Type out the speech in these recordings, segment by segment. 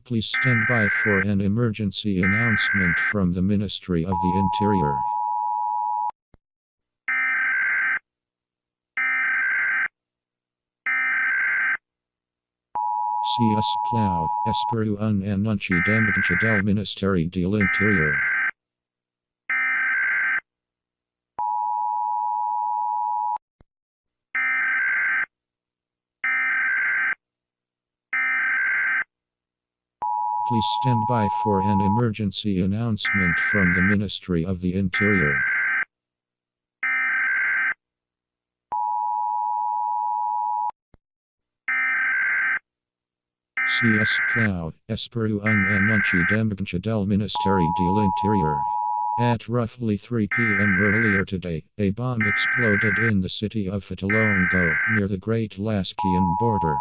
Please stand by for an emergency announcement from the Ministry of the Interior. CS Plau, Esperu un anunci d'emergència del Ministeri de l'Interior. Please stand by for an emergency announcement from the Ministry of the Interior. CS Plau, Esperu un anunci d'emergència del Ministeri de l'Interior. At roughly 3 p.m. earlier today, a bomb exploded in the city of Fatilongo, near the Great Varskian border.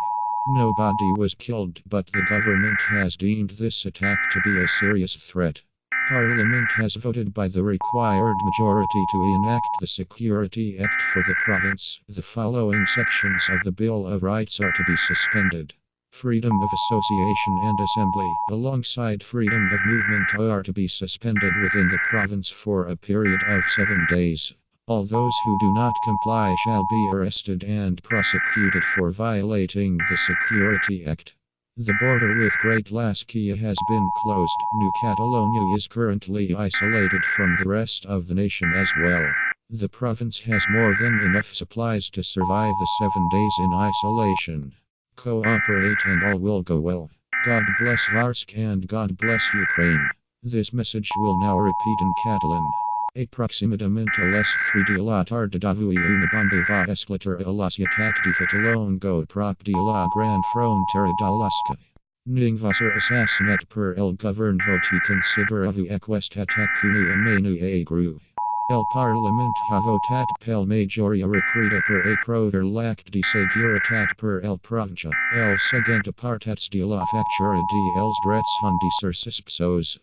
Nobody was killed, but the government has deemed this attack to be a serious threat. Parliament has voted by the required majority to enact the Security Act for the province. The following sections of the Bill of Rights are to be suspended. Freedom of association and assembly, alongside freedom of movement, are to be suspended within the province for a period of 7 days. All those who do not comply shall be arrested and prosecuted for violating the Security Act. The border with Great Varskian has been closed. New Catalonia is currently isolated from the rest of the nation as well. The province has more than enough supplies to survive the 7 days in isolation. Cooperate and all will go well. God bless Varskian and God bless Ukraine. This message will now repeat in Catalan. Aproximadamente les 3 de la tarde d'avui una bomba va esclatar a la ciutat de Fatilongo prop de la gran frontera d'Alaska. Ning va ser assassinat per el govern hoti considerava aquest atac una amenaça a greu. El Parlament ha votat pel majoria requerida per aprovar l'acte de seguretat per el provincia. El següent apartats de la factura dels drets han de ser suspesos.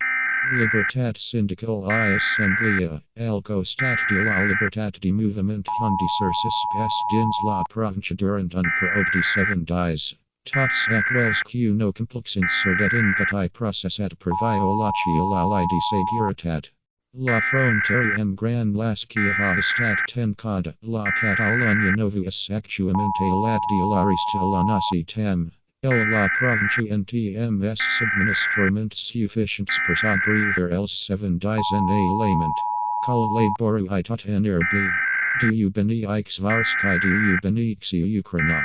Libertat sindical I assemblea, el costat de la libertat de moviment han de ser suspès dins la província durant un període de 7 dies. Tots aquells que no compleixen s'han i processat per violació la llei de seguretat. La frontera amb Gran Varskian ha estat tancada. La Catalunya nova és actualmente lat de la resta de la necessitem. La província en TMS subministraments suficients per sobreviure els 7 dies en aïllament. Col·laboru I tot NRB. Du beneix Varskian du beneix Ucraïna.